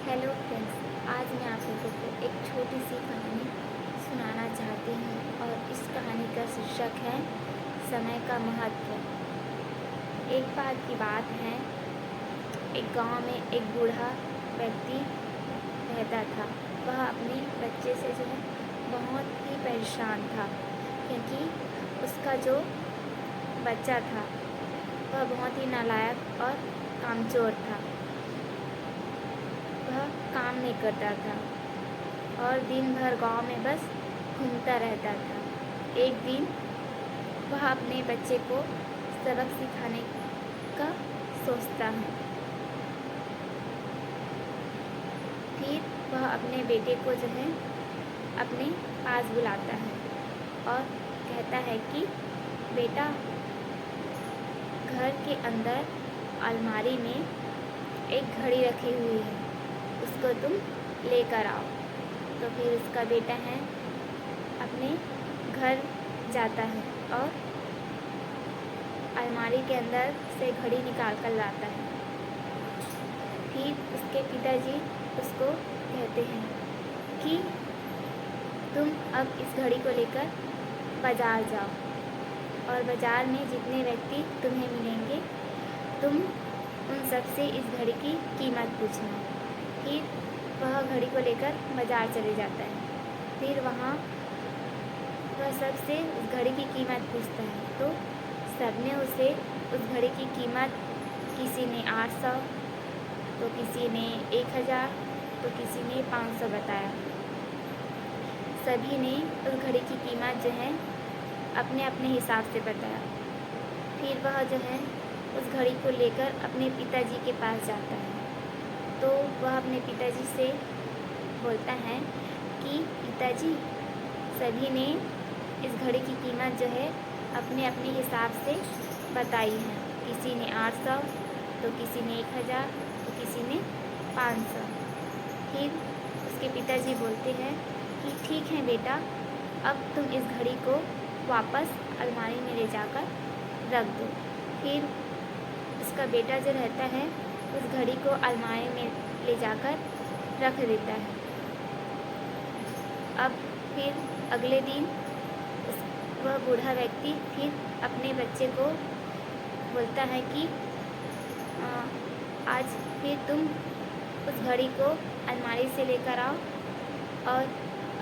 Hello friends. आज मैं आप लोगों को एक छोटी सी कहानी सुनाना चाहती हूँ और इस कहानी का शीर्षक है समय का महत्व। एक बार की बात है, एक गांव में एक बूढ़ा व्यक्ति रहता था। वह अपने बच्चे से जो है बहुत ही परेशान था, क्योंकि उसका जो बच्चा था वह बहुत ही नालायक और कामचोर था। वह काम नहीं करता था और दिन भर गांव में बस घूमता रहता था। एक दिन वह अपने बच्चे को सबक सिखाने का सोचता है। फिर वह अपने बेटे को जो है अपने पास बुलाता है और कहता है कि बेटा, घर के अंदर अलमारी में एक घड़ी रखी हुई है, उसको तुम लेकर आओ। तो फिर उसका बेटा है अपने घर जाता है और अलमारी के अंदर से घड़ी निकाल कर लाता है। फिर उसके पिताजी उसको कहते हैं कि तुम अब इस घड़ी को लेकर बाज़ार जाओ और बाज़ार में जितने व्यक्ति तुम्हें मिलेंगे तुम उन सब से इस घड़ी की कीमत पूछना। फिर वह घड़ी को लेकर बाज़ार चले जाता है। फिर वहाँ वह सबसे उस घड़ी की कीमत पूछता है, तो सबने उसे उस घड़ी की कीमत, किसी ने 800, तो किसी ने 1000, तो किसी ने 500 बताया। सभी ने उस घड़ी की कीमत जो है अपने अपने हिसाब से बताया। फिर वह जो है उस घड़ी को लेकर अपने पिताजी के पास जाता है। तो वह अपने पिताजी से बोलता है कि पिताजी, सभी ने इस घड़ी की कीमत जो है अपने अपने हिसाब से बताई है। किसी ने 800, तो किसी ने 1000, तो किसी ने 500। फिर उसके पिताजी बोलते हैं कि ठीक है बेटा, अब तुम इस घड़ी को वापस अलमारी में ले जाकर रख दो। फिर उसका बेटा जो रहता है उस घड़ी को अलमारी में ले जाकर रख देता है। अब फिर अगले दिन वह बूढ़ा व्यक्ति फिर अपने बच्चे को बोलता है कि आज फिर तुम उस घड़ी को अलमारी से लेकर आओ और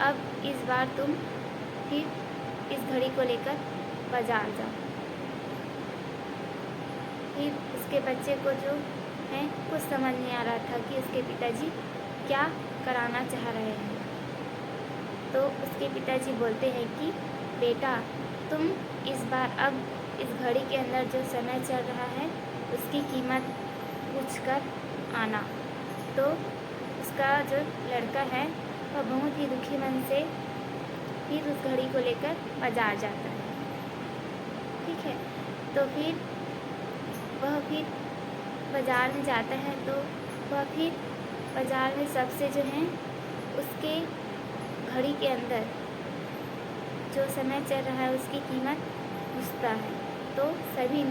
अब इस बार तुम फिर इस घड़ी को लेकर बाज़ार जाओ। फिर उसके बच्चे को जो है कुछ समझ नहीं आ रहा था कि उसके पिताजी क्या कराना चाह रहे हैं। तो उसके पिताजी बोलते हैं कि बेटा, तुम इस बार अब इस घड़ी के अंदर जो समय चल रहा है उसकी कीमत पूछ कर आना। तो उसका जो लड़का है वह बहुत ही दुखी मन से फिर उस घड़ी को लेकर बाज़ार जाता है। ठीक है, तो फिर वह फिर बाज़ार में जाता है। तो वह फिर बाज़ार में सबसे जो है उसके घड़ी के अंदर जो समय चल रहा है उसकी कीमत पूछता है। तो सभी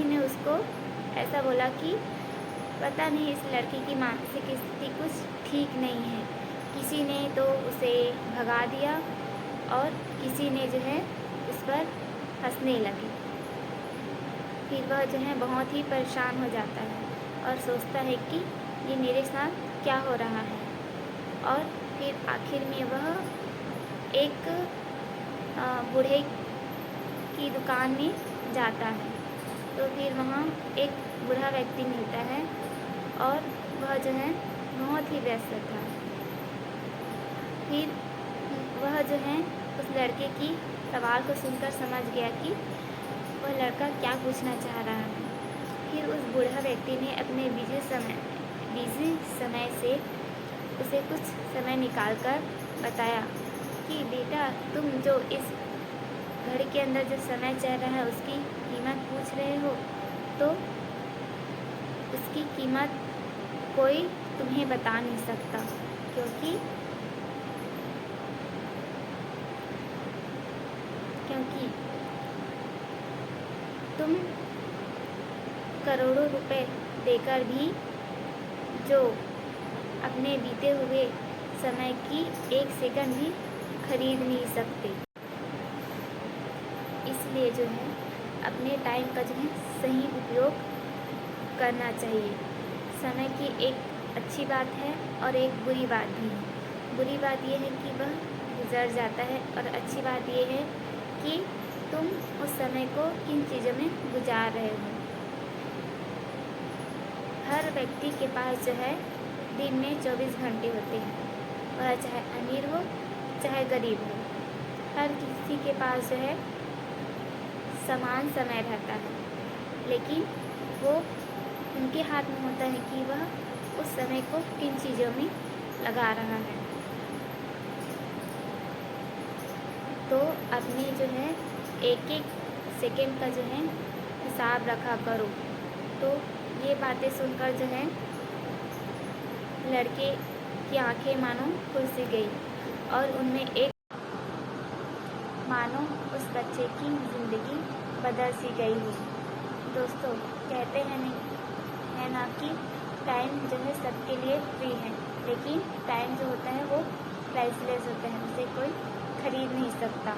ने उसको ऐसा बोला कि पता नहीं, इस लड़की की मानसिक स्थिति कुछ ठीक नहीं है। किसी ने तो उसे भगा दिया और किसी ने जो है उस पर हंसने लगे। फिर वह जो है बहुत ही परेशान हो जाता है और सोचता है कि ये मेरे साथ क्या हो रहा है। और फिर आखिर में वह एक बूढ़े की दुकान में जाता है। तो फिर वहाँ एक बूढ़ा व्यक्ति मिलता है और वह जो है बहुत ही व्यस्त था। फिर वह जो है उस लड़के की सवाल को सुनकर समझ गया कि वह लड़का क्या पूछना चाह रहा है। फिर उस बूढ़ा व्यक्ति ने अपने बिजी समय से उसे कुछ समय निकालकर बताया कि बेटा, तुम जो इस घड़ी के अंदर जो समय चल रहा है उसकी कीमत पूछ रहे हो, तो उसकी कीमत कोई तुम्हें बता नहीं सकता, क्योंकि तुम करोड़ों रुपए देकर भी जो अपने बीते हुए समय की एक सेकंड भी खरीद नहीं सकते। इसलिए जो है अपने टाइम का जो है सही उपयोग करना चाहिए। समय की एक अच्छी बात है और एक बुरी बात भी है। बुरी बात यह है कि वह गुजर जाता है और अच्छी बात यह है कि तुम उस समय को किन चीज़ों में गुजार रहे हो। हर व्यक्ति के पास जो है दिन में 24 घंटे होते हैं, वह चाहे अमीर हो चाहे गरीब हो। हर किसी के पास जो है समान समय रहता है, लेकिन वो उनके हाथ में होता है कि वह उस समय को किन चीज़ों में लगा रहा है। तो अपने जो है एक एक सेकंड का जो है हिसाब रखा करो। तो ये बातें सुनकर जो है लड़के की आंखें मानो खुल सी गई और उनमें एक मानो उस बच्चे की ज़िंदगी बदल सी गई हुई। दोस्तों, कहते हैं नहीं है ना कि टाइम जो है सबके लिए फ्री है, लेकिन टाइम जो होता है वो प्राइसलेस होता है, उसे कोई खरीद नहीं सकता।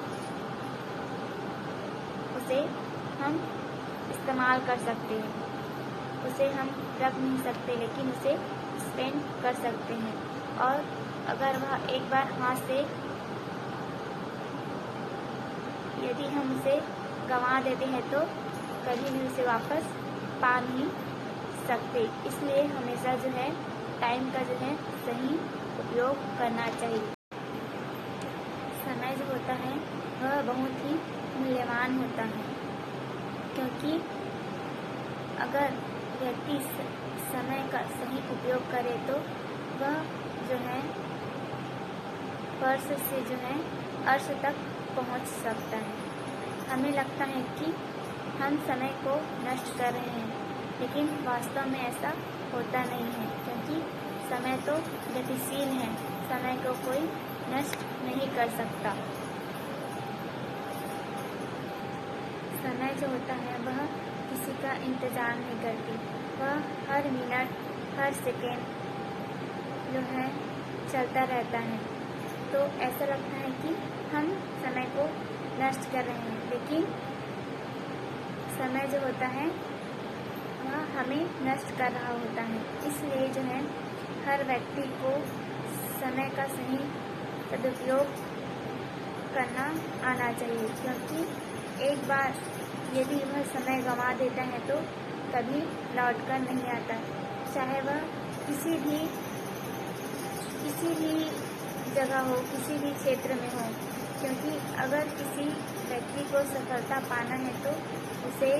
उसे हम इस्तेमाल कर सकते हैं, उसे हम रख नहीं सकते, लेकिन उसे स्पेंड कर सकते हैं। और अगर वह एक बार हाथ से यदि हम उसे गंवा देते हैं तो कभी भी उसे वापस पा नहीं सकते। इसलिए हमेशा जो है टाइम का जो है सही उपयोग करना चाहिए। समय जो होता है वह बहुत ही मूल्यवान होता है, क्योंकि अगर व्यक्ति समय का सही उपयोग करे तो वह जो है फर्श से जो है अर्श तक पहुंच सकता है। हमें लगता है कि हम समय को नष्ट कर रहे हैं, लेकिन वास्तव में ऐसा होता नहीं है, क्योंकि समय तो गतिशील है, समय को कोई नष्ट नहीं कर सकता। समय जो होता है वह किसी का इंतज़ार नहीं करती, वह हर मिनट हर सेकेंड जो है चलता रहता है। तो ऐसा लगता है कि हम समय को नष्ट कर रहे हैं, लेकिन समय जो होता है वह हमें नष्ट कर रहा होता है। इसलिए जो है हर व्यक्ति को समय का सही सदुपयोग करना आना चाहिए, क्योंकि एक बार यदि वह समय गंवा देता है तो कभी लौट कर नहीं आता, चाहे वह किसी भी जगह हो, किसी भी क्षेत्र में हो। क्योंकि अगर किसी व्यक्ति को सफलता पाना है तो उसे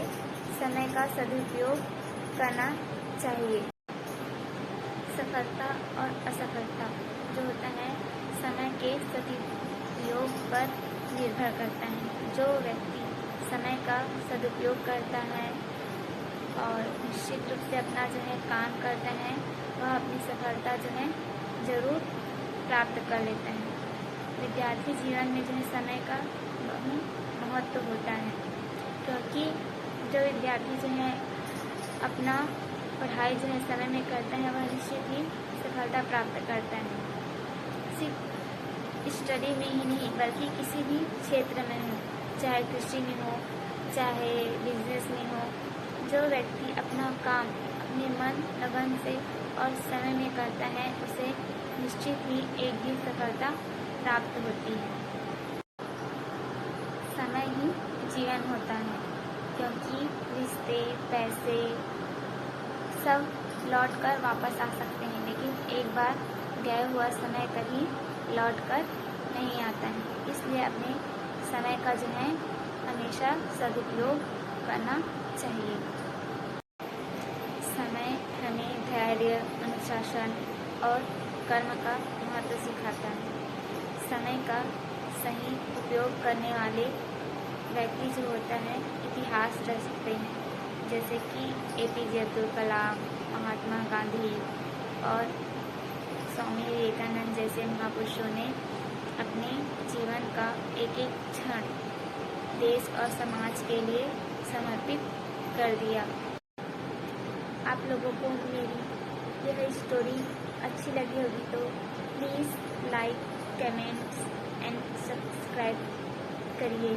समय का सदुपयोग करना चाहिए। सफलता और असफलता जो होता है समय के सदुपयोग पर निर्भर करता है। जो व्यक्ति समय का सदुपयोग करता है और निश्चित रूप से अपना जो है काम करता है, वह अपनी सफलता जो है ज़रूर प्राप्त कर लेता है। विद्यार्थी जीवन में जो है समय का बहुत महत्व होता है, क्योंकि जो विद्यार्थी जो है अपना पढ़ाई जो है समय में करता है, वह निश्चित ही सफलता प्राप्त करता है। सिर्फ स्टडी में ही नहीं बल्कि किसी भी क्षेत्र में हो, चाहे कृषि में हो चाहे बिजनेस में हो, जो व्यक्ति अपना काम अपने मन लगन से और समय में करता है उसे निश्चित ही एक दिन सफलता प्राप्त होती है। समय ही जीवन होता है, क्योंकि रिश्ते पैसे सब लौट कर वापस आ सकते हैं, लेकिन एक बार गया हुआ समय कभी लौट कर नहीं आता है। इसलिए अपने समय का जो है हमेशा सदुपयोग करना चाहिए। समय हमें धैर्य, अनुशासन और कर्म का महत्व सिखाता है। समय का सही उपयोग करने वाले व्यक्ति जो होता है इतिहास रच सकते हैं, जैसे कि APJ अब्दुल कलाम, महात्मा गांधी और स्वामी विवेकानंद जैसे महापुरुषों ने अपने जीवन का एक एक क्षण देश और समाज के लिए समर्पित कर दिया। आप लोगों को मेरी यह स्टोरी अच्छी लगी होगी तो please like, comments and subscribe करिए।